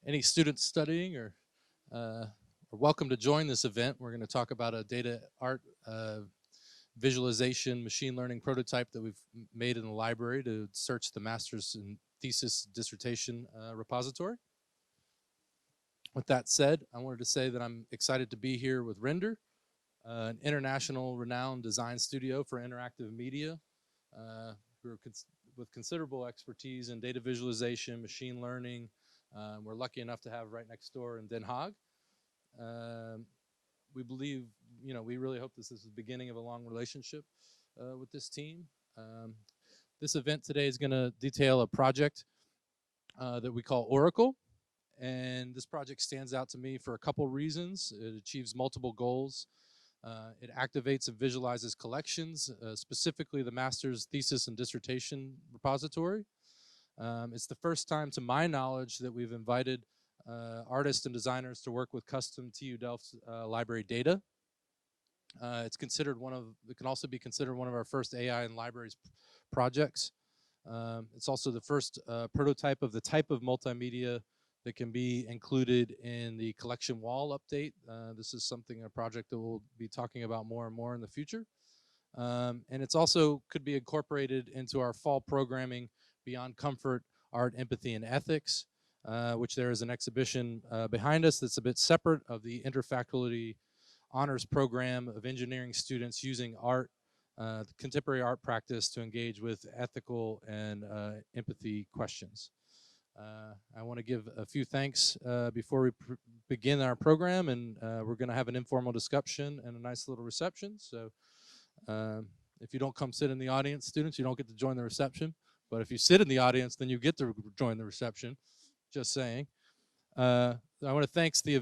Any students studying or are welcome to join this event. We're going to talk about a data art visualization machine learning prototype that we've made in the library to search the master's and thesis dissertation repository. With that said, I wanted to say that I'm excited to be here with Render, an international renowned design studio for interactive media, who are with considerable expertise in data visualization, machine learning. We're lucky enough to have right next door in Den Haag. We believe, we really hope this is the beginning of a long relationship with this team. This event today is going to detail a project that we call Oracle. And this project stands out to me for a couple reasons. It achieves multiple goals. It activates and visualizes collections, specifically the master's thesis and dissertation repository. It's the first time, to my knowledge, that we've invited artists and designers to work with custom TU Delft Library data. It can also be considered one of our first AI in libraries projects. It's also the first prototype of the type of multimedia that can be included in the collection wall update. This is a project that we'll be talking about more and more in the future. And it's also could be incorporated into our fall programming Beyond Comfort, Art, Empathy, and Ethics, which there is an exhibition behind us that's a bit separate of the interfaculty honors program of engineering students using art, contemporary art practice to engage with ethical and empathy questions. I want to give a few thanks before we begin our program, and we're going to have an informal discussion and a nice little reception. So if you don't come sit in the audience, students, you don't get to join the reception. But if you sit in the audience, then you get to join the reception. Just saying. I want to thank the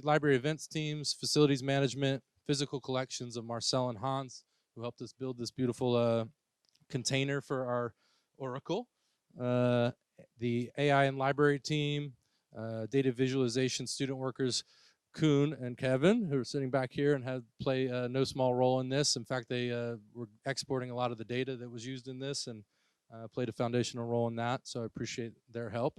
library events teams, facilities management, physical collections of Marcel and Hans, who helped us build this beautiful container for our Oracle. The AI and library team, data visualization student workers, Koen and Kevin, who are sitting back here and play no small role in this. In fact, they were exporting a lot of the data that was used in this and played a foundational role in that, so I appreciate their help.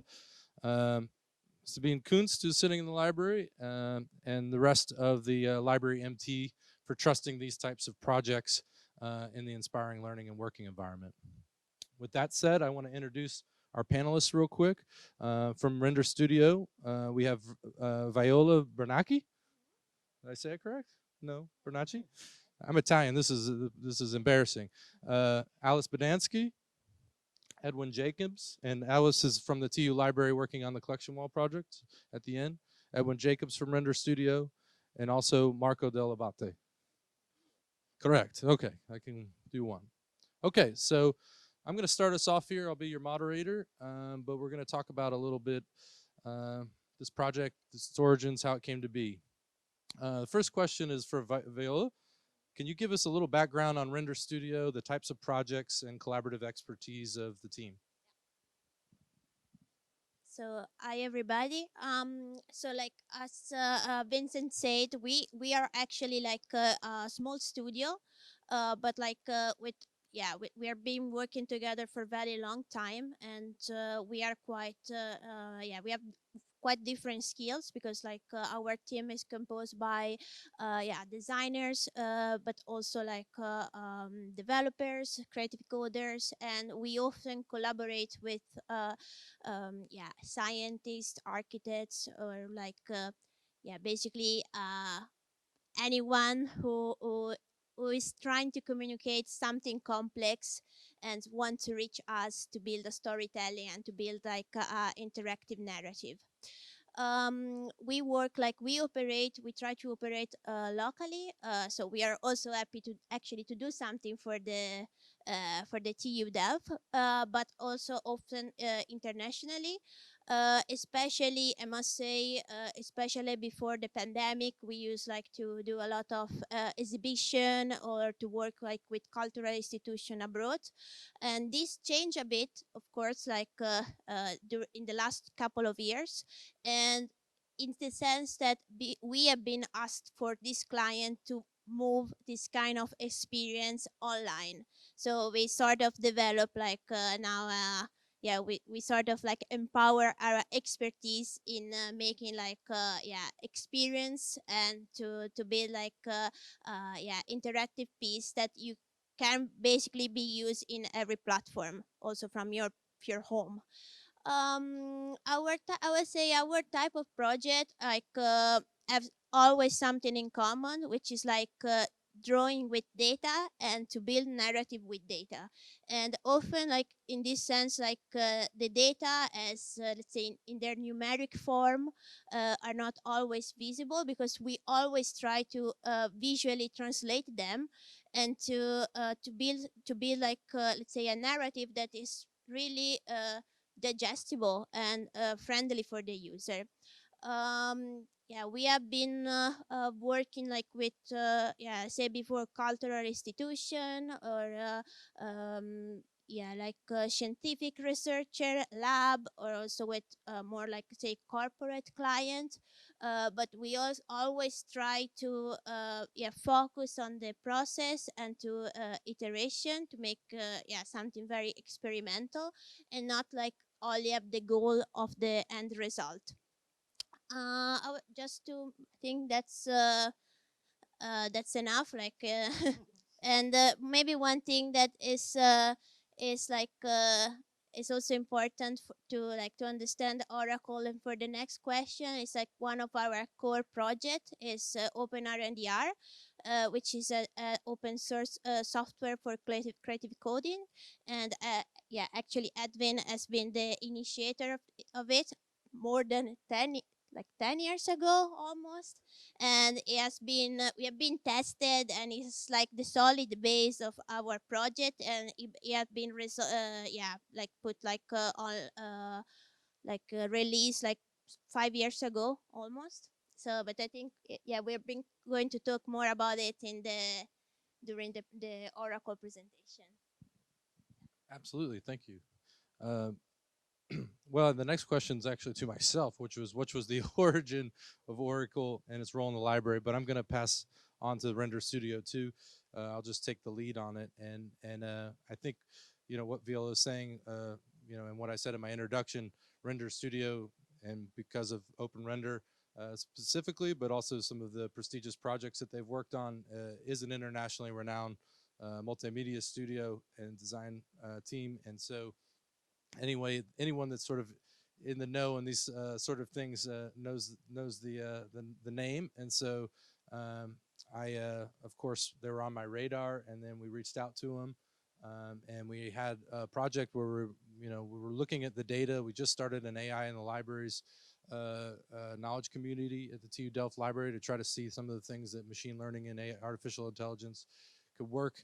Sabine Kunst, who's sitting in the library, and the rest of the library MT for trusting these types of projects in the inspiring learning and working environment. With that said, I want to introduce our panelists real quick. From Render Studio, we have Viola Bernacchi. Did I say it correct? No, Bernacchi? I'm Italian, this is embarrassing. Alice Badansky, Edwin Jacobs, and Alice is from the TU Library working on the collection wall project at the end. Edwin Jacobs from Render Studio, and also Marco Dell'Abate. Correct, okay, I can do one. Okay, so I'm going to start us off here. I'll be your moderator, but we're going to talk about a little bit this project, its origins, how it came to be. The first question is for Viola. Can you give us a little background on Render Studio, the types of projects and collaborative expertise of the team? So hi everybody. So like as Vincent said, we are actually like a small studio, but like we are been working together for a very long time, and we are quite we have quite different skills because like our team is composed by designers, but also like developers, creative coders, and we often collaborate with scientists, architects, or like basically anyone who is trying to communicate something complex and want to reach us to build a storytelling and to build like a interactive narrative. We try to operate locally, so we are also happy to actually to do something for the TU Delft, but also often internationally, especially I must say, especially before the pandemic, we used like to do a lot of exhibition or to work like with cultural institution abroad, and this changed a bit, of course, like in the last couple of years, and in the sense that we have been asked for this client to move this kind of experience online. So we sort of develop like now yeah, we sort of like empower our expertise in making like experience, and to build like interactive piece that you can basically be used in every platform, also from your home. I would say our type of project like have always something in common, which is like drawing with data and to build narrative with data. And often like in this sense, like the data as let's say in their numeric form are not always visible, because we always try to visually translate them, and to build like let's say a narrative that is really digestible and friendly for the user. Yeah, we have been working like with say before cultural institution, or like scientific researcher lab, or also with more like say corporate client. But we always try to focus on the process and to iteration, to make something very experimental, and not like only have the goal of the end result. Just to think that's enough. Like, and maybe one thing that is like is also important to understand Oracle. And for the next question, it's like one of our core project is Open RNDR, which is a open source software for creative coding. And actually, Edwin has been the initiator of it more than 10 years ago almost. And it has been we have been tested, and it's like the solid base of our project. And it has been like put like on release like 5 years ago almost. So but I think we're been going to talk more about it in the during the Oracle presentation. Absolutely, thank you. Uh, well, the next question is actually to myself, which was the origin of Oracle and its role in the library. But I'm going to pass on to Render Studio too. I'll just take the lead on it, and I think what Viola is saying, and what I said in my introduction, Render Studio, and because of Open Render specifically, but also some of the prestigious projects that they've worked on, is an internationally renowned multimedia studio and design team, and so anyway, anyone that's sort of in the know on these sort of things knows the name, and so I of course they were on my radar, and then we reached out to them, and we had a project where we were looking at the data. We just started an AI in the libraries knowledge community at the TU Delft Library to try to see some of the things that machine learning and artificial intelligence could work.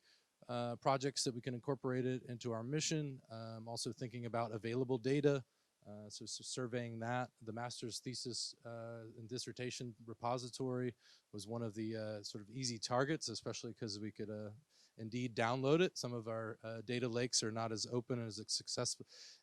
Projects that we can incorporate it into our mission. Also thinking about available data, so surveying that. The master's thesis and dissertation repository was one of the sort of easy targets, especially because we could indeed download it. Some of our data lakes are not as open and as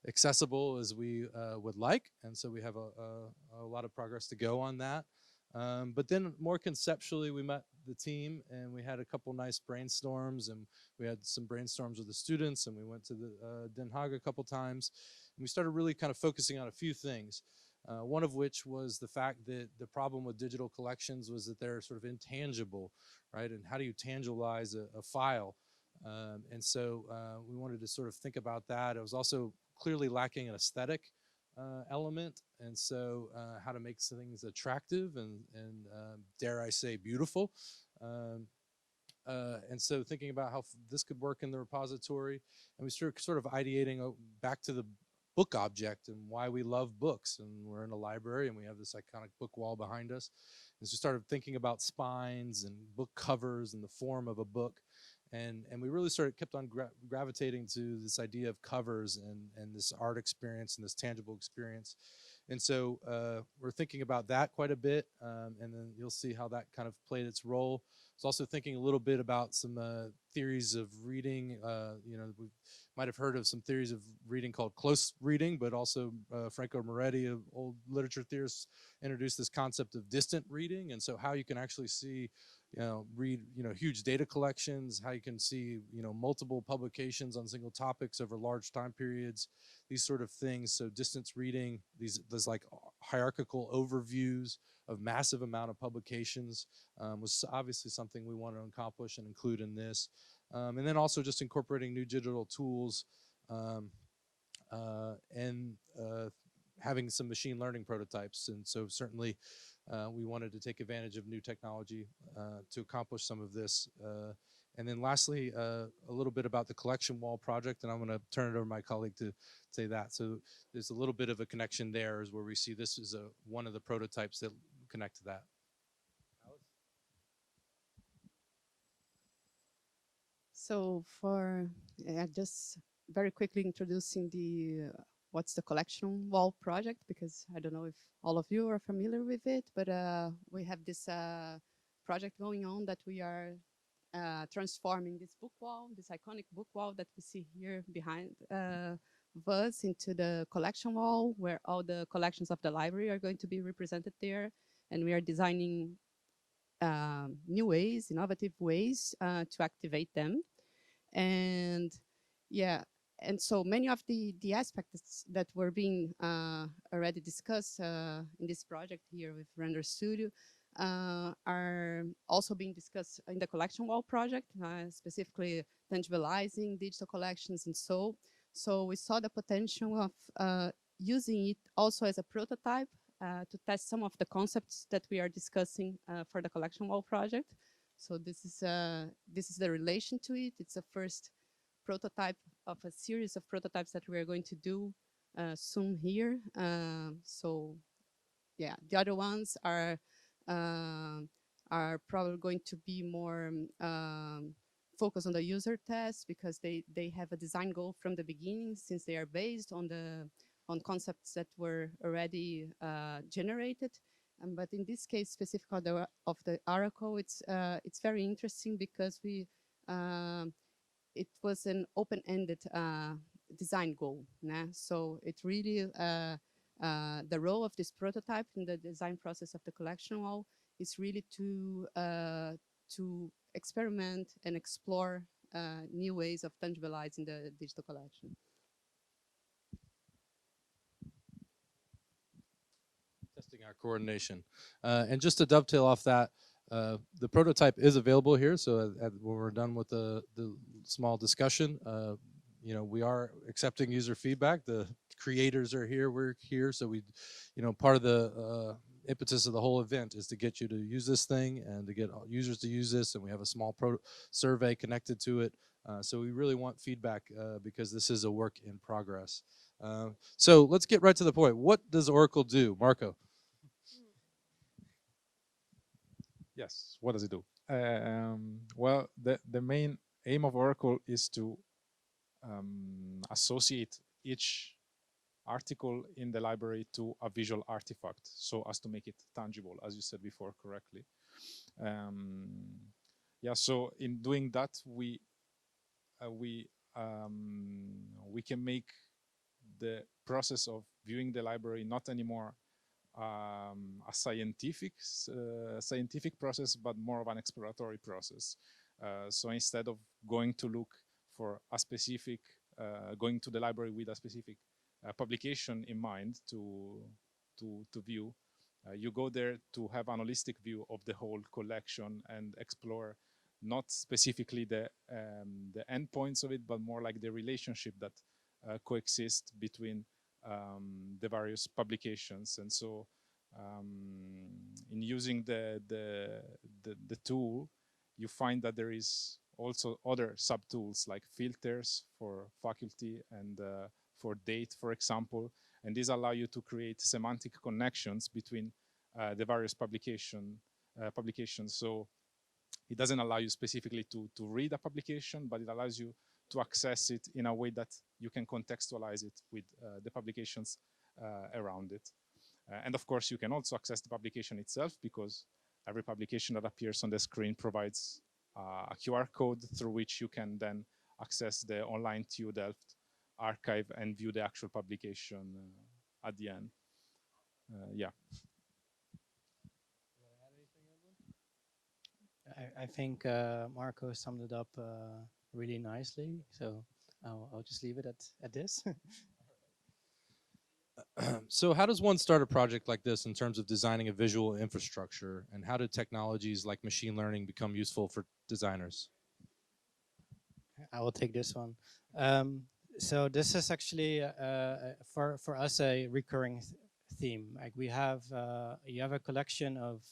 accessible as we would like, and so we have a lot of progress to go on that. But then more conceptually, we met the team and we had a couple nice brainstorms, and we had some brainstorms with the students, and we went to the Den Haag a couple times, and we started really kind of focusing on a few things. One of which was the fact that the problem with digital collections was that they're sort of intangible, right? And how do you tangibilize a file? And so we wanted to sort of think about that. It was also clearly lacking an aesthetic element, and so how to make things attractive and dare I say beautiful. Um, and so thinking about how this could work in the repository, and we sort of ideating back to the book object and why we love books, and we're in a library and we have this iconic book wall behind us, and so we started thinking about spines and book covers and the form of a book, and we really kept on gravitating to this idea of covers and this art experience and this tangible experience. And so we're thinking about that quite a bit, and then you'll see how that kind of played its role. I was also thinking a little bit about some theories of reading. We might have heard of some theories of reading called close reading, but also Franco Moretti, an old literature theorist, introduced this concept of distant reading, and so how you can actually see read huge data collections, how you can see multiple publications on single topics over large time periods, these sort of things. So distance reading, these like hierarchical overviews of massive amount of publications was obviously something we want to accomplish and include in this. And then also just incorporating new digital tools um, and having some machine learning prototypes. And so certainly we wanted to take advantage of new technology to accomplish some of this. And then lastly, a little bit about the collection wall project, and I'm going to turn it over to my colleague to say that. So there's a little bit of a connection there, is where we see this is one of the prototypes that connect to that. So for just very quickly introducing the what's the collection wall project, because I don't know if all of you are familiar with it, but we have this project going on that we are transforming this book wall, this iconic book wall that we see here behind us, into the collection wall, where all the collections of the library are going to be represented there. And we are designing new ways, innovative ways to activate them. And yeah, and so many of the aspects that were being already discussed in this project here with Render Studio are also being discussed in the collection wall project, specifically tangibilizing digital collections. And so we saw the potential of using it also as a prototype to test some of the concepts that we are discussing for the collection wall project. So this is the relation to it. It's a first prototype of a series of prototypes that we are going to do soon here. So yeah, the other ones are probably going to be more focused on the user test, because they have a design goal from the beginning, since they are based on concepts that were already generated. But in this case, specific of the Oracle, it's very interesting because it was an open-ended design goal. Nah? So it really the role of this prototype in the design process of the collection wall is really to experiment and explore new ways of tangibilizing the digital collection. Testing our coordination. And just to dovetail off that, the prototype is available here. So when we're done with the small discussion, we are accepting user feedback. The creators are here, we're here. So we, part of the impetus of the whole event is to get you to use this thing and to get users to use this. And we have a small survey connected to it. So we really want feedback because this is a work in progress. So let's get right to the point. What does Oracle do, Marco? Yes, what does it do? Well, the main aim of Oracle is to associate each article in the library to a visual artifact, so as to make it tangible, as you said before correctly. Yeah, so in doing that, we can make the process of viewing the library not anymore a scientific process, but more of an exploratory process. So instead of going to look for a specific, going to the library with a specific publication in mind to view, you go there to have an holistic view of the whole collection and explore not specifically the endpoints of it, but more like the relationship that coexist between the various publications. And so in using the tool, you find that there is also other sub-tools like filters for faculty and for date, for example. And these allow you to create semantic connections between the various publications. So it doesn't allow you specifically to read a publication, but it allows you to access it in a way that you can contextualize it with the publications around it. And of course, you can also access the publication itself, because every publication that appears on the screen provides a QR code through which you can then access the online TU Delft archive and view the actual publication at the end. Yeah. I think Marco summed it up really nicely. So I'll just leave it at this. So how does one start a project like this in terms of designing a visual infrastructure, and how do technologies like machine learning become useful for designers? I will take this one. So this is actually for us a recurring theme. Like we have you have a collection of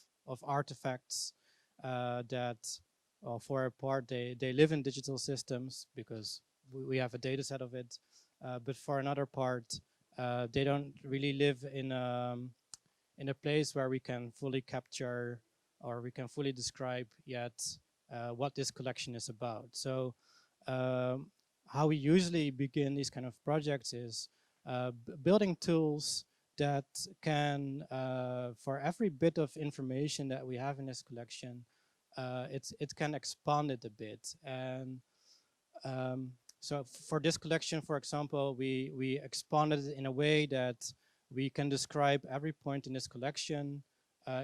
artifacts that, well, for a part they live in digital systems because we have a data set of it, but for another part they don't really live in a place where we can fully capture or we can fully describe yet what this collection is about. So how we usually begin these kind of projects is building tools that can, for every bit of information that we have in this collection, it can expand it a bit. And so for this collection, for example, we expanded it in a way that we can describe every point in this collection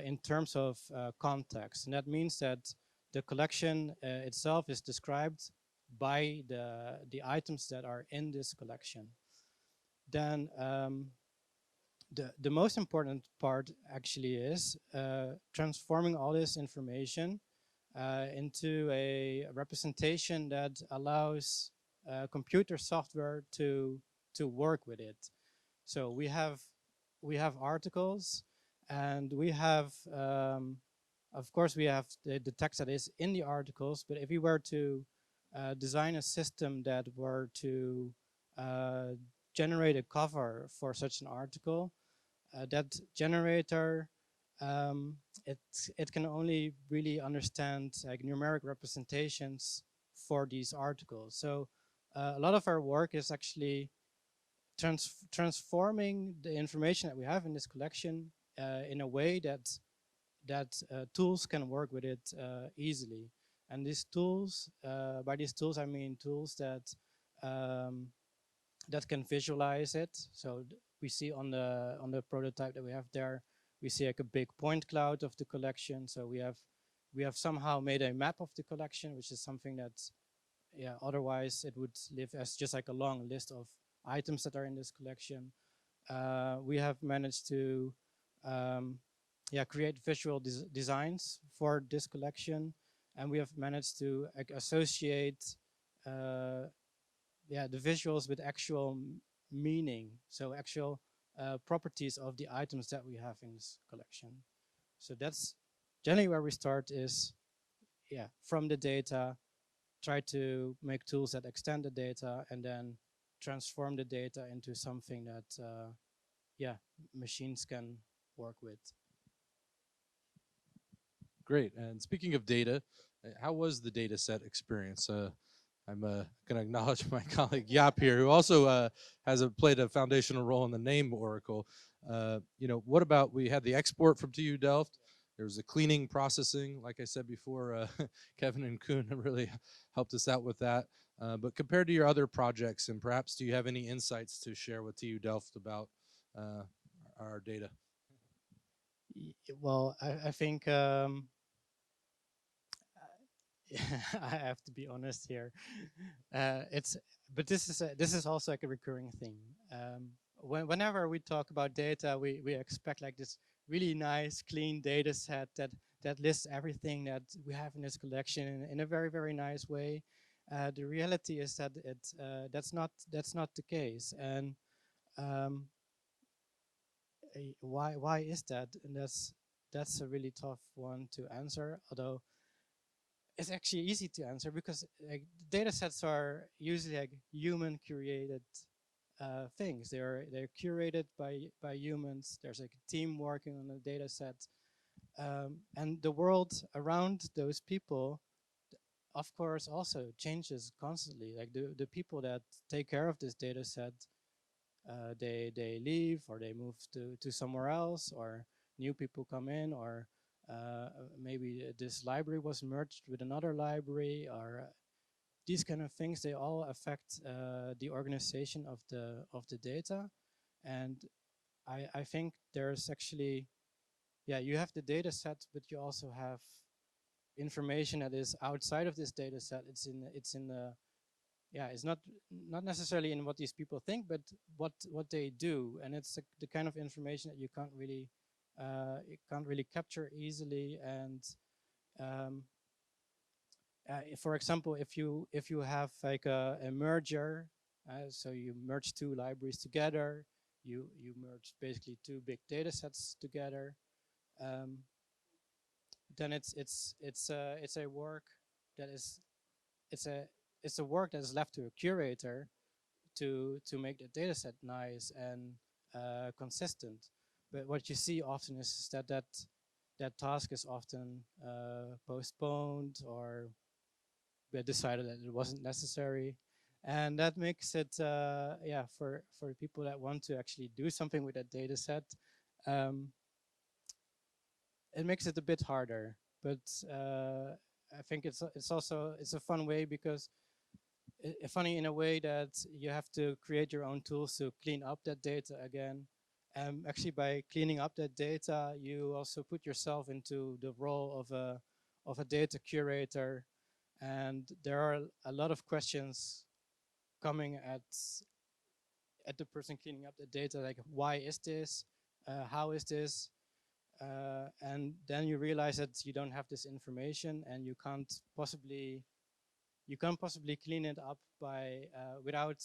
in terms of context. And that means that the collection itself is described by the items that are in this collection. Then the most important part actually is transforming all this information into a representation that allows computer software to work with it. So we have articles, and we have of course we have the text that is in the articles. But if we were to design a system that were to generate a cover for such an article, that generator it can only really understand like numeric representations for these articles. So a lot of our work is actually transforming the information that we have in this collection in a way that tools can work with it easily. And these tools, by these tools I mean tools that that can visualize it. So we see on the prototype that we have there, we see like a big point cloud of the collection. So we have somehow made a map of the collection, which is something that, yeah, otherwise it would live as just like a long list of items that are in this collection. We have managed to create visual designs for this collection, and we have managed to associate the visuals with actual meaning, so actual properties of the items that we have in this collection. So that's generally where we start, is from the data, try to make tools that extend the data, and then transform the data into something that machines can work with. Great. And speaking of data, how was the data set experience? I'm going to acknowledge my colleague Jaap here, who also played a foundational role in the name Oracle. What about, we had the export from TU Delft. There was the cleaning, processing. Like I said before, Kevin and Koen really helped us out with that. But compared to your other projects, and perhaps do you have any insights to share with TU Delft about our data? Well, I think I have to be honest here. But this is also like a recurring thing. Whenever we talk about data, we expect like this really nice, clean data set that lists everything that we have in this collection in a very, very nice way. The reality is that that's not the case. And why is that? And that's a really tough one to answer, although it's actually easy to answer, because like data sets are usually like human curated things. They're curated by humans. There's like a team working on the data set, and the world around those people, of course, also changes constantly. Like the people that take care of this data set, they leave, or they move to somewhere else, or new people come in, or maybe this library was merged with another library, or these kind of things. They all affect the organization of the data. And I think there's actually, you have the data set, but you also have information that is outside of this data set. It's in the yeah, it's not necessarily in what these people think, but what they do, and it's the kind of information that you can't really capture easily. And um, for example, if you have like a merger, so you merge two libraries together, you merge basically two big data sets together. Um, then it's a work that is it's a it's a work that is left to a curator to make the data set nice and consistent. But what you see often is that task is often postponed or decided that it wasn't necessary, and that makes it yeah, for people that want to actually do something with that data set, um, it makes it a bit harder. But I think it's also it's a fun way because funny in a way that you have to create your own tools to clean up that data again. Actually, by cleaning up that data, you also put yourself into the role of a data curator, and there are a lot of questions coming at the person cleaning up the data, like why is this, how is this, and then you realize that you don't have this information and you can't possibly clean it up by without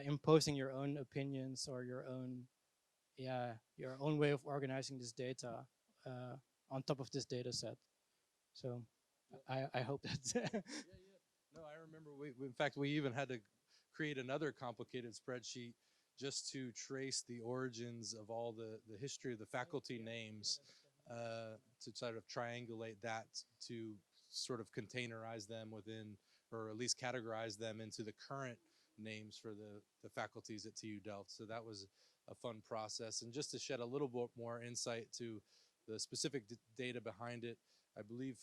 imposing your own opinions or your own way of organizing this data on top of this data set. So I hope that Yeah, yeah. No, I remember in fact, we even had to create another complicated spreadsheet just to trace the origins of all the history of the faculty names, to sort of triangulate that to sort of containerize them within, or at least categorize them into the current names for the faculties at TU Delft. So that was a fun process. And just to shed a little bit more insight to the specific data behind it, I believe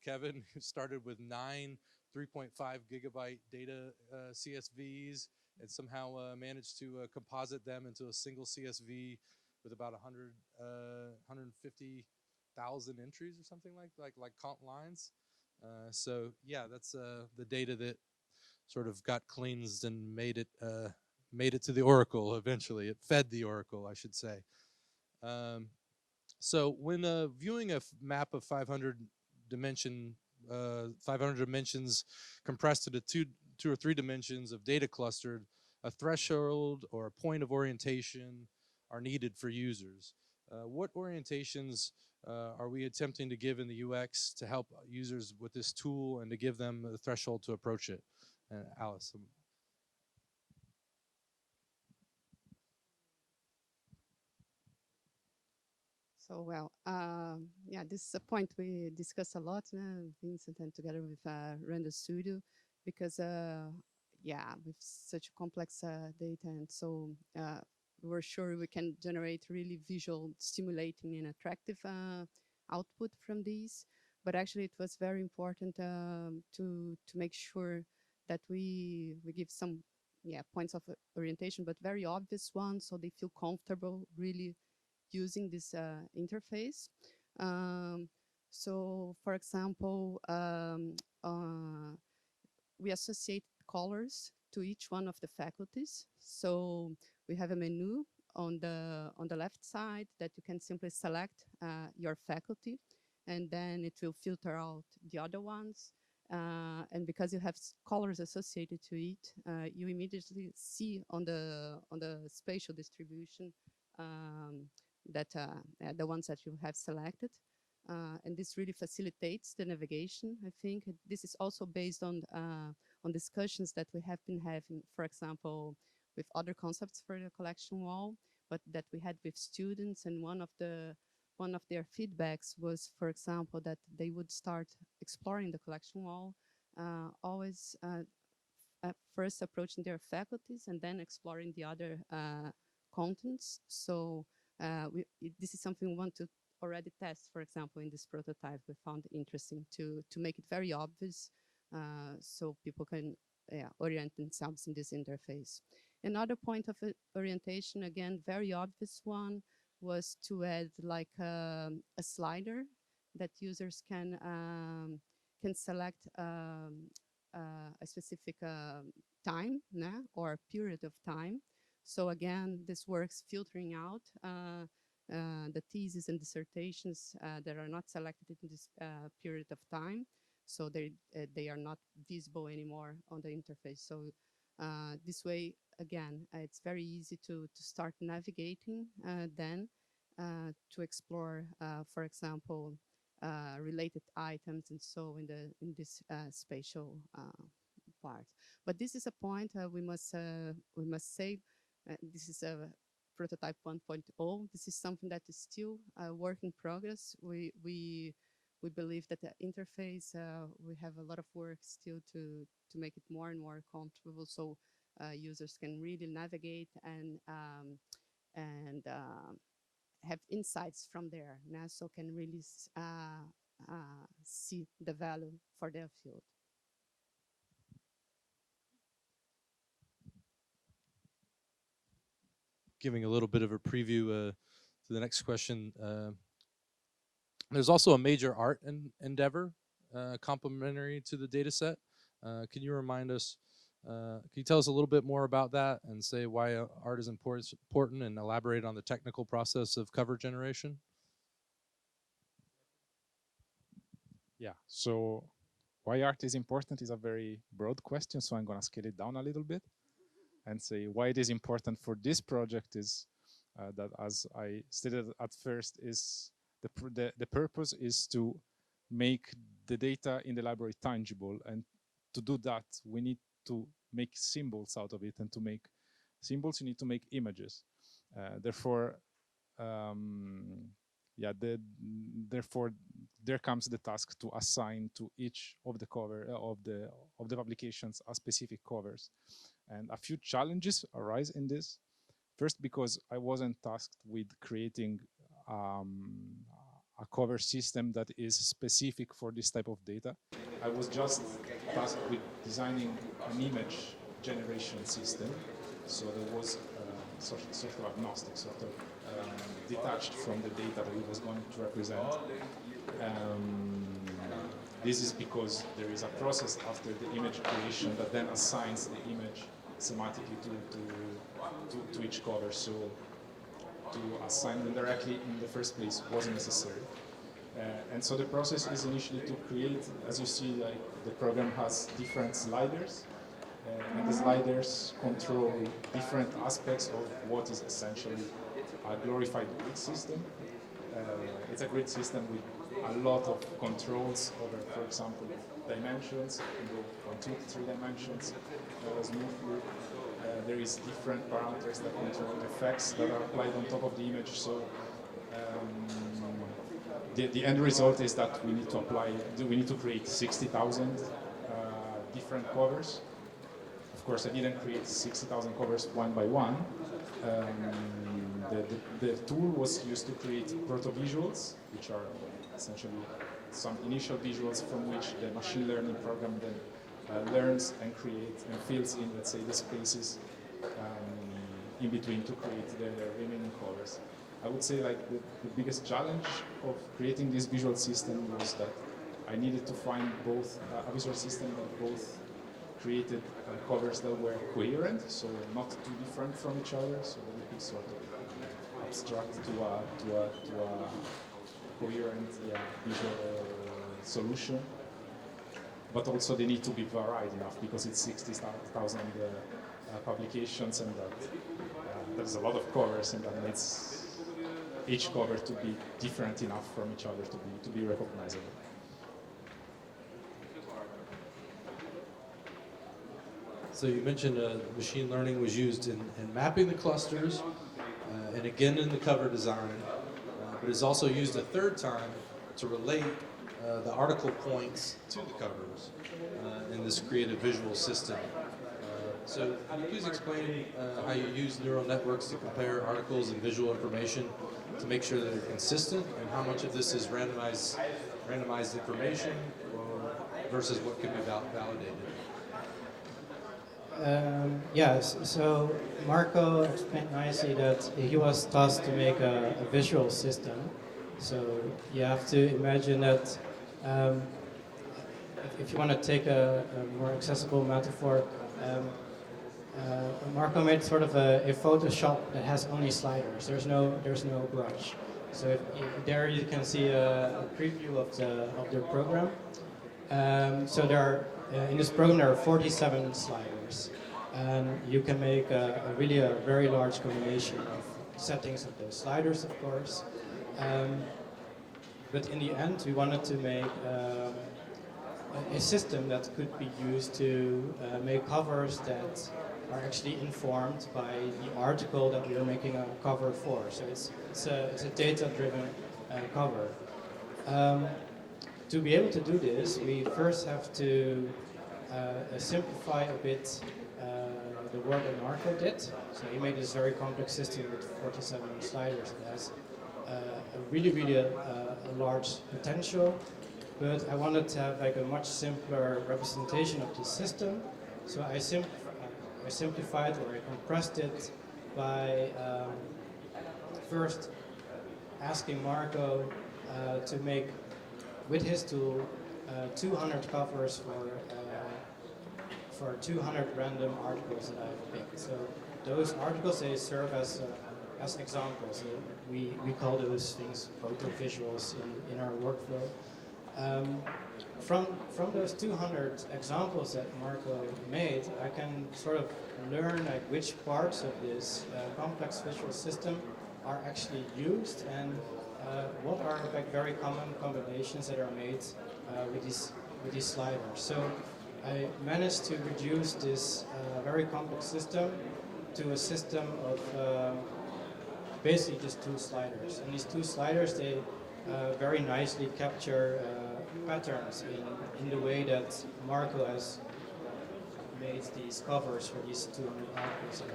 Kevin started with 9 3.5 gigabyte data CSVs and somehow managed to composite them into a single CSV with about 150,000 entries or something like count lines. So yeah, that's the data that sort of got cleansed and made it to the Oracle eventually. It fed the Oracle, I should say. Um, so when viewing a map of 500 dimensions compressed into two or three dimensions of data clustered, a threshold or a point of orientation are needed for users. What orientations are we attempting to give in the UX to help users with this tool and to give them the threshold to approach it? Alice. So, well, yeah, this is a point we discuss a lot, Vincent, and together with Render Studio, because, yeah, with such complex data, and so we're sure we can generate really visual, stimulating, and attractive output from these. But actually, it was very important to make sure that we give some, yeah, points of orientation, but very obvious ones, so they feel comfortable really using this interface. Um, so, for example, we associate colors to each one of the faculties. So we have a menu on the left side that you can simply select your faculty, and then it will filter out the other ones. And because you have colors associated to it, you immediately see on the spatial distribution that the ones that you have selected. And this really facilitates the navigation. I think this is also based on discussions that we have been having, for example, with other concepts for the collection wall, but that we had with students. And one of their feedbacks was, for example, that they would start exploring the collection wall, always first approaching their faculties and then exploring the other contents. So this is something we want to already test, for example, in this prototype. We found interesting to make it very obvious so people can orient themselves in this interface. Another point of orientation, again, very obvious one, was to add like a slider that users can select a specific time, né, or period of time. So again, this works filtering out the theses and dissertations that are not selected in this period of time. So they are not visible anymore on the interface. So this way, again, it's very easy to start navigating then to explore, for example, related items and so in this spatial part. But this is a point we must say. This is a prototype 1.0. This is something that is still a work in progress. We believe that the interface, we have a lot of work still to make it more and more comfortable, so users can really navigate and have insights from there. Né? So can really see the value for their field. Giving a little bit of a preview to the next question. There's also a major art endeavor complementary to the data set. Can you remind us, can you tell us a little bit more about that and say why art is important and elaborate on the technical process of cover generation? Yeah, so why art is important is a very broad question, so I'm going to scale it down a little bit and say why it is important for this project is that, as I stated at first, is the purpose is to make the data in the library tangible, and to do that we need to make symbols out of it, and to make symbols you need to make images. Therefore there comes the task to assign to each of the cover of the publications a specific covers, and a few challenges arise in this. First, because I wasn't tasked with creating a cover system that is specific for this type of data. I was just tasked with designing an image generation system, so there was sort of agnostic, sort of detached from the data that it was going to represent. This is because there is a process after the image creation that then assigns the image semantically to each cover. So to assign them directly in the first place wasn't necessary. And so the process is initially to create, as you see, like the program has different sliders, and the sliders control different aspects of what is essentially a glorified grid system. It's a grid system with a lot of controls over, for example, dimensions. You can go from 2 to 3 dimensions smoothly. There is different parameters that control effects that are applied on top of the image. So the end result is that we need to create 60,000 different covers. Of course, I didn't create 60,000 covers one by one. The tool was used to create proto-visuals, which are essentially some initial visuals from which the machine learning program then learns and creates and fills in, let's say, the spaces in between to create the remaining colors. I would say like the biggest challenge of creating this visual system was that I needed to find both a visual system that both created covers that were coherent, so not too different from each other, so that we could sort of abstract to a coherent visual solution. But also they need to be varied enough because it's 60,000 publications, and there's a lot of covers, and that needs each cover to be different enough from each other to be recognizable. So you mentioned machine learning was used in mapping the clusters and again in the cover design, but it's also used a third time to relate the article points to the covers in this creative visual system. So can you please explain how you use neural networks to compare articles and visual information to make sure that they're consistent, and how much of this is randomized information versus what can be validated? Yes, so Marco explained nicely that he was tasked to make a visual system. So you have to imagine that if you want to take a more accessible metaphor, Marco made sort of a Photoshop that has only sliders. There's no brush. So there you can see a preview of their program. So there are, in this program there are 47 sliders, and you can make really a very large combination of settings of those sliders, of course. But in the end, we wanted to make a system that could be used to make covers that are actually informed by the article that we are making a cover for. So it's a data-driven cover. To be able to do this, we first have to simplify a bit the work that Marco did. So he made this very complex system with 47 sliders. It has really a large potential, but I wanted to have like a much simpler representation of the system. So I simplified or I compressed it by first asking Marco to make, with his tool, 200 covers for 200 random articles that I've picked. So those articles, they serve as examples. We call those things photo visuals in our workflow. From those 200 examples that Marco made, I can sort of learn like which parts of this complex visual system are actually used and what are like very common combinations that are made with these sliders. So I managed to reduce this very complex system to a system of basically just 2 sliders. And these 2 sliders, they very nicely capture patterns in the way that Marco has made these covers for these 200 articles that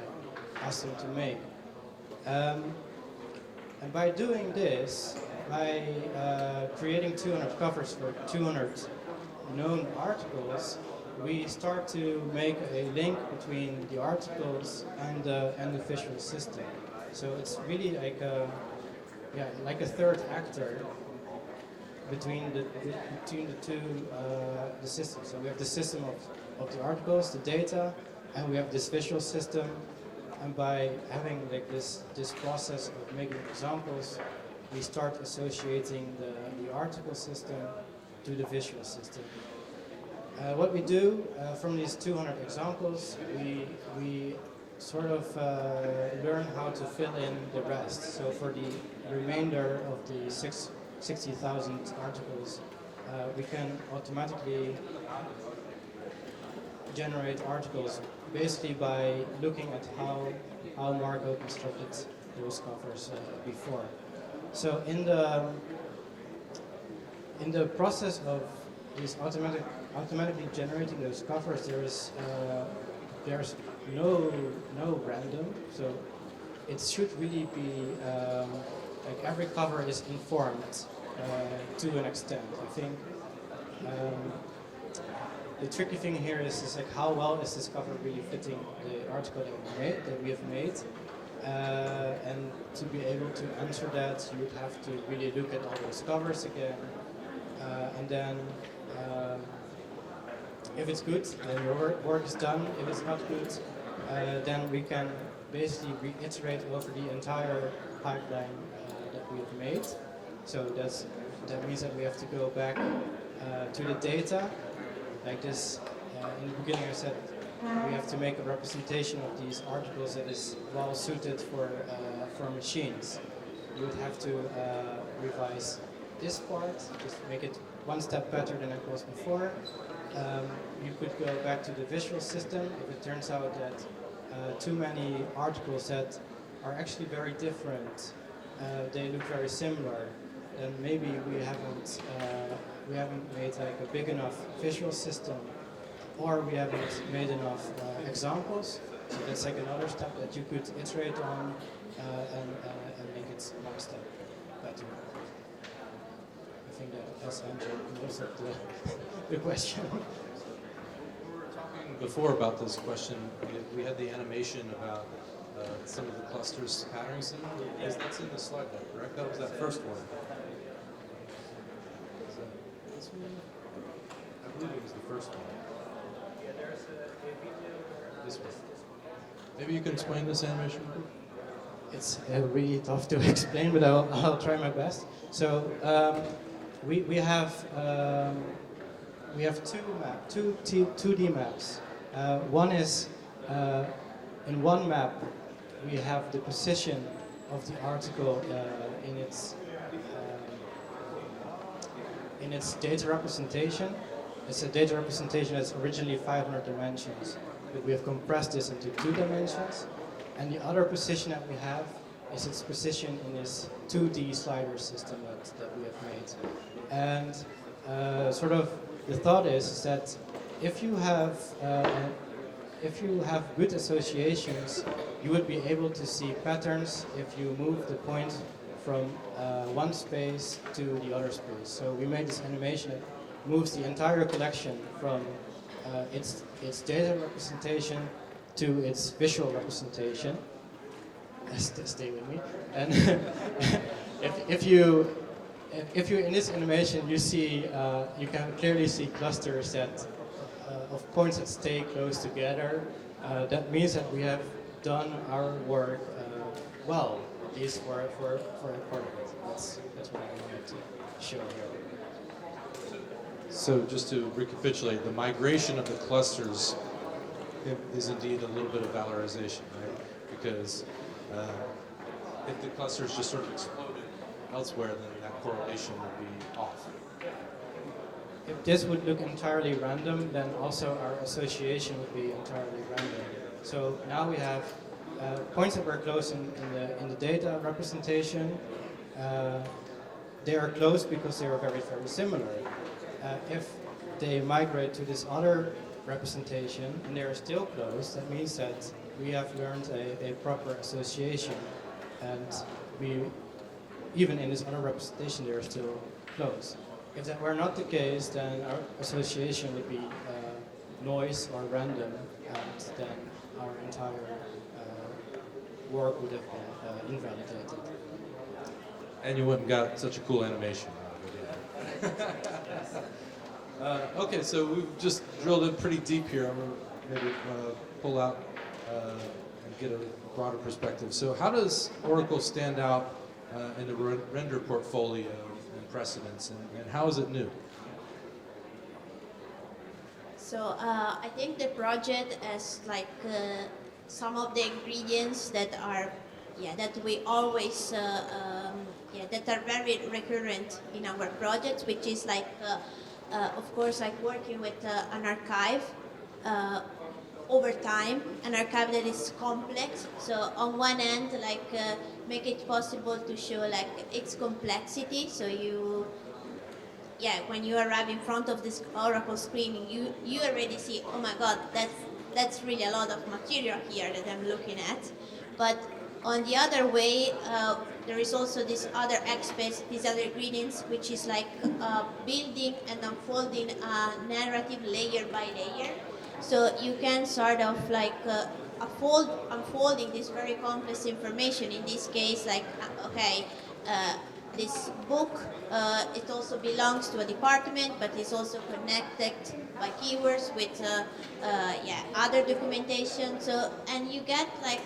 I asked him to make. And by doing this, by creating 200 covers for 200 known articles, we start to make a link between the articles and the visual system. So it's really like a third actor between the two the systems. So we have the system of the articles, the data, and we have this visual system. And by having like this process of making examples, we start associating the article system to the visual system. What we do from these 200 examples, we sort of learn how to fill in the rest. So for the remainder of the 60,000 articles, we can automatically generate articles basically by looking at how Marco constructed those covers before. So in the process of this automatically generating those covers, there's no random. So it should really be like every cover is informed to an extent. I think the tricky thing here is like how well is this cover really fitting the article that we have made. And to be able to answer that, you would have to really look at all those covers again, and then if it's good, then your work is done. If it's not good, then we can basically reiterate over the entire pipeline that we have made. So that means that we have to go back to the data. Like this, in the beginning I said we have to make a representation of these articles that is well suited for machines. You would have to revise this part, just make it one step better than it was before. You could go back to the visual system if it turns out that too many articles that are actually very different, they look very similar, then maybe we haven't made like a big enough visual system, or we haven't made enough examples. So that's like another step that you could iterate on and make it one step better. I think that has answered most of the question. We were talking before about this question. We had the animation about some of the clusters patterning some. That's in the slide deck, correct? That was that first one. first one. This one. Maybe you can explain this animation. It's really tough to explain, but I'll try my best. So we have two 2D maps. One is in one map we have the position of the article in its data representation. It's a data representation that's originally 500 dimensions, but we have compressed this into 2 dimensions. And the other position that we have is its position in this 2D slider system that we have made. And sort of the thought is that if you have good associations, you would be able to see patterns if you move the point from one space to the other space. So we made this animation that moves the entire collection from its data representation to its visual representation. Stay with me. And if you in this animation you see you can clearly see clusters that of points that stay close together. That means that we have done our work well, at least for a part of it. That's what I wanted to show here. So just to recapitulate, the migration of the clusters is indeed a little bit of valorization, right? Because if the clusters just sort of exploded elsewhere, then that correlation would be off. If this would look entirely random, then also our association would be entirely random. So now we have points that were close in the data representation. They are close because they are very, very similar. If they migrate to this other representation and they are still close, that means that we have learned a proper association, and even in this other representation they are still close. If that were not the case, then our association would be noise or random, and then our entire work would have been invalidated. And you went and got such a cool animation. Okay, so we've just drilled in pretty deep here. I'm going to maybe pull out and get a broader perspective. So how does Oracle stand out in the render portfolio and precedents, and how is it new? So I think the project has like some of the ingredients that are, that we always, that are very recurrent in our projects, which is like, of course, like working with an archive over time, an archive that is complex. So on one end, like make it possible to show like its complexity. So when you arrive in front of this Oracle screen, you already see, oh my God, that's really a lot of material here that I'm looking at. But on the other way, there is also this other aspect, these other ingredients, which is like building and unfolding a narrative layer by layer. So you can sort of like unfolding this very complex information. In this case, like, this book, it also belongs to a department, but it's also connected by keywords with other documentation. So, and you get like,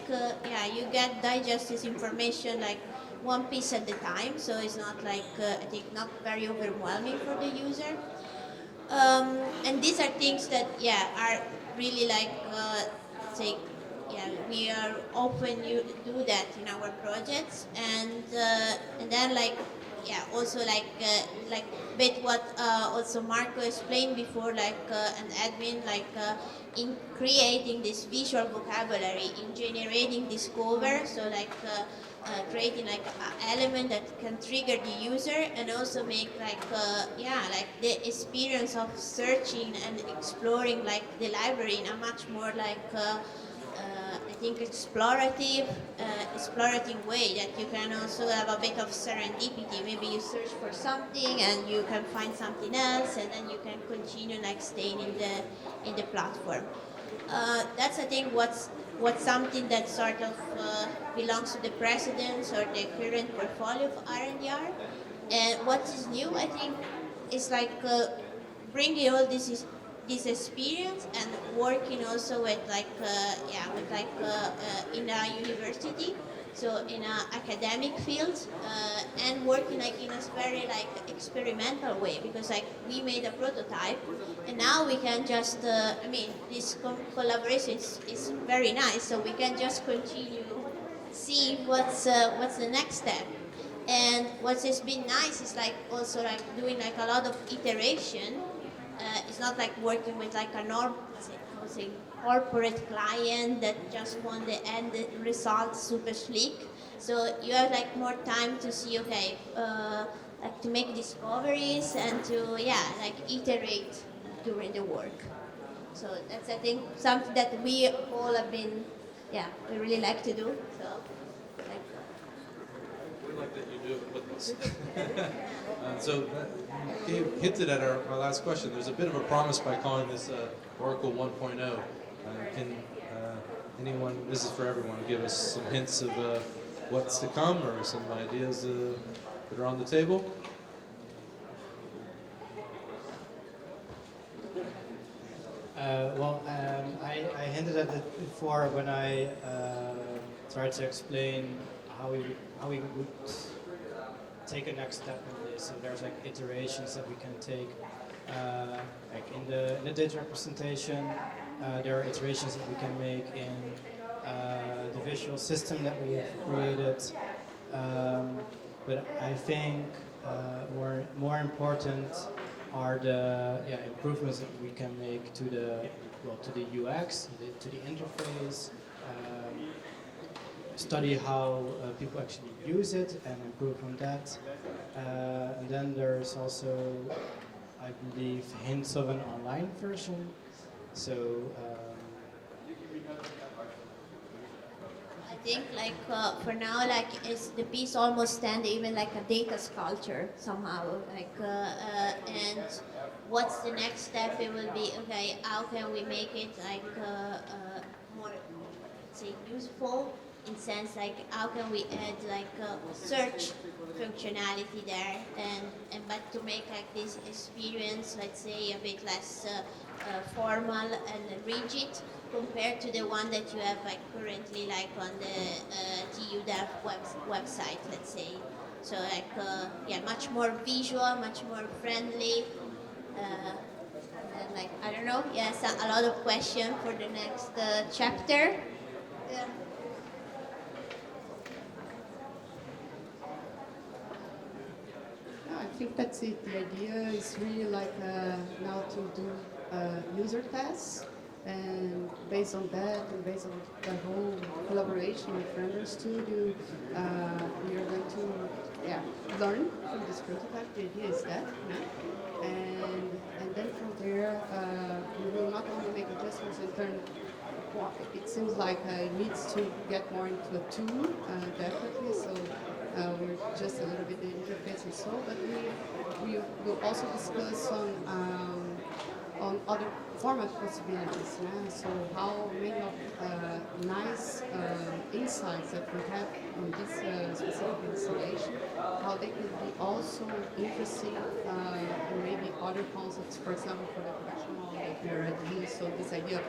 you get digest this information like one piece at a time. So it's not like, I think not very overwhelming for the user. And these are things that, are really like, we are often do that in our projects, and then like, also like bit what also Marco explained before, like an admin, like in creating this visual vocabulary, in generating this cover, so like creating like an element that can trigger the user and also make like like the experience of searching and exploring like the library in a much more like I think explorative way, that you can also have a bit of serendipity. Maybe you search for something and you can find something else, and then you can continue like staying in the platform. That's, I think, what's something that sort of belongs to the precedents or the current portfolio of RNDR. And what is new, I think, is like bringing all these this experience and working also with in a university, so in an academic field, and working like in a very like experimental way, because like we made a prototype and now we can just this collaboration is very nice, so we can just continue see what's the next step. And what has been nice is like also like doing like a lot of iteration. It's not like working with like a corporate client that just want the end result super sleek. So you have like more time to see, okay, like to make discoveries and to like iterate during the work. So that's, I think, something that we all have been, we really like to do. So like, We like that you do it with us. You hinted at our last question. There's a bit of a promise by calling this Oracle 1.0. Can anyone, this is for everyone, give us some hints of what's to come or some ideas that are on the table? I hinted at it before when I tried to explain how we would take a next step in this. So there's like iterations that we can take. Like in the data representation, there are iterations that we can make in the visual system that we have created. But I think more important are the improvements that we can make to the UX, to the interface, study how people actually use it and improve on that. And then there's also, I believe, hints of an online version. So I think like for now, like is the piece almost stand even like a data sculpture somehow, like and what's the next step? It will be, okay, how can we make it like more, let's say, useful in sense like how can we add like search functionality there, and but to make like this experience, let's say, a bit less formal and rigid compared to the one that you have like currently like on the TU Delft website, let's say. So like much more visual, much more friendly. And like I don't know, yes, a lot of questions for the next chapter. Yeah. I think that's it. The idea is really like now to do user tests, and based on that and based on the whole collaboration with Render Studio, we are going to learn from this prototype. The idea is that, and then from there we will not only make adjustments in terms. It seems like it needs to get more into a tool, definitely. So we're just a little bit the interface and so, but we will also discuss on other format possibilities. Yeah? So how many of nice insights that we have on this specific installation, how they can be also interesting in maybe other concepts, for example, for the production model that we already use. So this idea of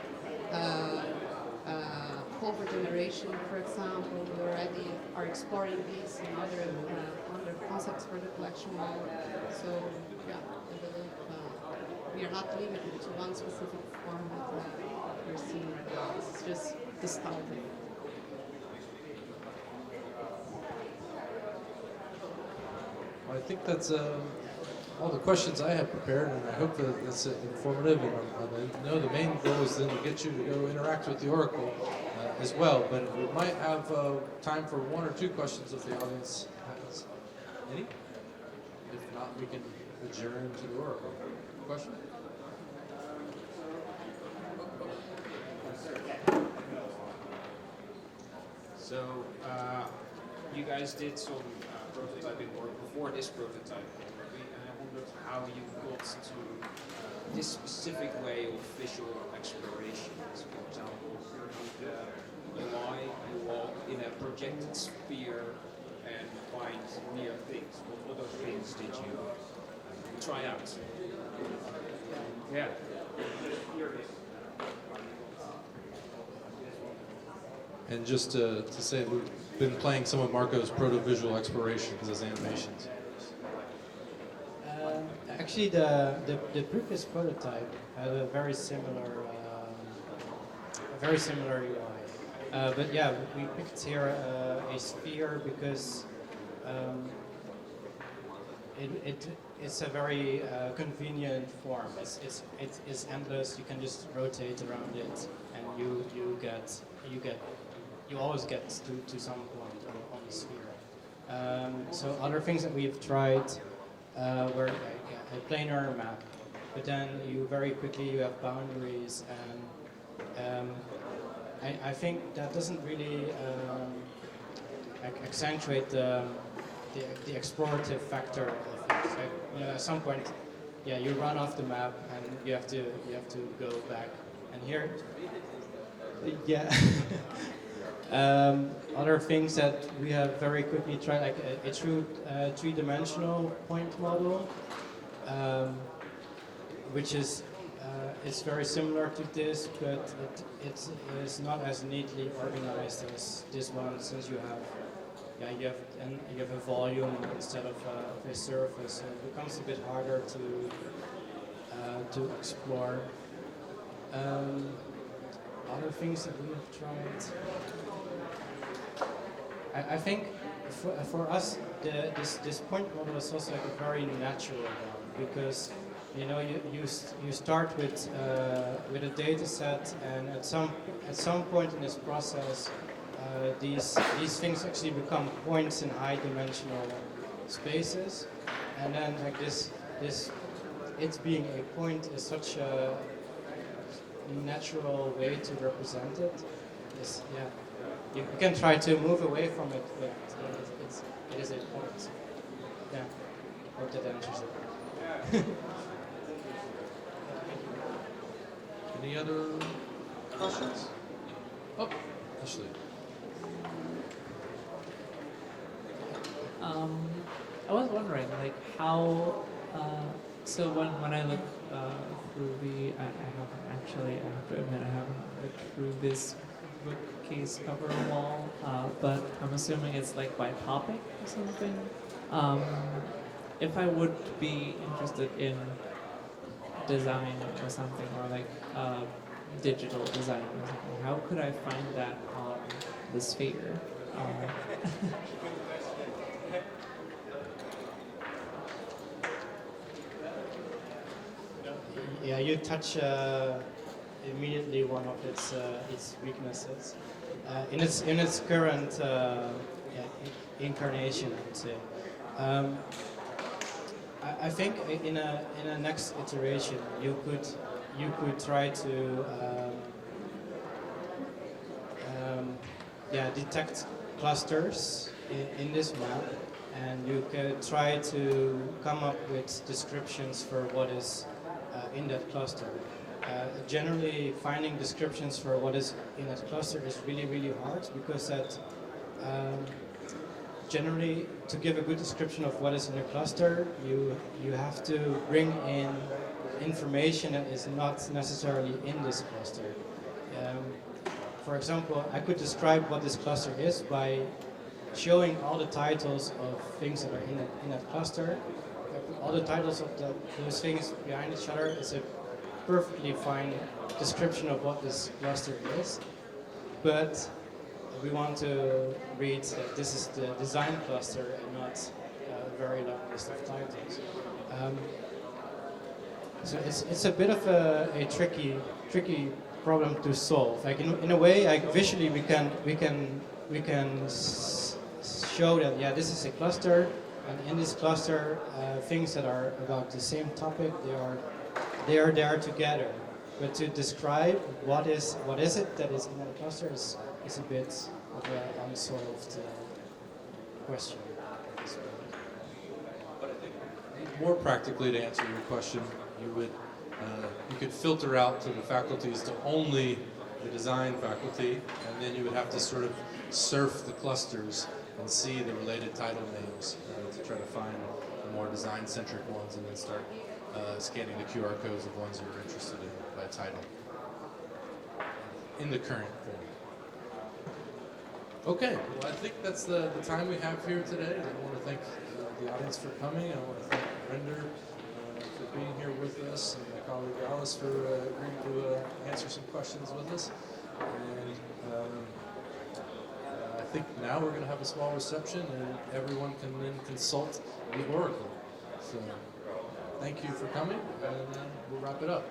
cover generation, for example, we already are exploring this and other concepts for the collection model. So I believe we are not limited to one specific format we're seeing right now. This is just the start. Well, I think that's all the questions I have prepared, and I hope that it's informative. And I know the main goal is then to get you to go interact with the Oracle as well. But we might have time for one or two questions if the audience has any. If not, we can adjourn to the Oracle. Question? So you guys did some prototyping work before this prototype already, and I wondered how you got to this specific way of visual exploration. So for example, you walk in a projected sphere and find near things. What other things did you try out? Yeah. And just to say, we've been playing some of Marco's proto-visual exploration because his animations. Actually, the previous prototype had a very similar UI. But yeah, we picked here a sphere because it's a very convenient form. It's endless. You can just rotate around it, and you always get to some point on the sphere. So other things that we've tried were a planar map, but then you very quickly you have boundaries, and I think that doesn't really accentuate the explorative factor of it. Like, you know, at some point, yeah, you run off the map and you have to go back. And here, yeah. Other things that we have very quickly tried, like a true three-dimensional point model, which is it's very similar to this, but it is not as neatly organized as this one, since you have you have a volume instead of a surface. So it becomes a bit harder to explore. Other things that we have tried. I think for us, this point model is also like a very natural one, because you know you start with a data set, and at some point in this process, these things actually become points in high dimensional spaces, and then like this it being a point is such a natural way to represent it. Is, yeah. You can try to move away from it, but it is a point. Yeah, hope that answers it. Any other questions? Oh, Ashley. I was wondering, like, how. So when I look through I have to admit, I haven't looked through this bookcase cover wall, but I'm assuming it's like by topic or something. If I would be interested in design or something, or like digital design or something, how could I find that on the sphere? Yeah, you touch immediately one of its weaknesses in its current incarnation, I would say. I think in a next iteration you could try to detect clusters in this map, and you could try to come up with descriptions for what is in that cluster. Generally, finding descriptions for what is in that cluster is really, really hard, because that generally, to give a good description of what is in a cluster, you have to bring in information that is not necessarily in this cluster. For example, I could describe what this cluster is by showing all the titles of things that are in that cluster. All the titles of those things behind each other is a perfectly fine description of what this cluster is, but we want to read that this is the design cluster and not a very long list of titles. So it's a bit of a tricky problem to solve. Like in a way, like visually we can show that, yeah, this is a cluster, and in this cluster, things that are about the same topic, they are there together. But to describe what is it that is in that cluster is a bit of an unsolved question. More practically, to answer your question, you could filter out to the faculties to only the design faculty, and then you would have to sort of surf the clusters and see the related title names to try to find the more design-centric ones, and then start scanning the QR codes of ones you're interested in by title in the current form. Okay, well, I think that's the time we have here today. I want to thank the audience for coming. I want to thank Render for being here with us, and my colleague Alice for agreeing to answer some questions with us. And I think now we're going to have a small reception, and everyone can then consult the Oracle. So thank you for coming, and we'll wrap it up.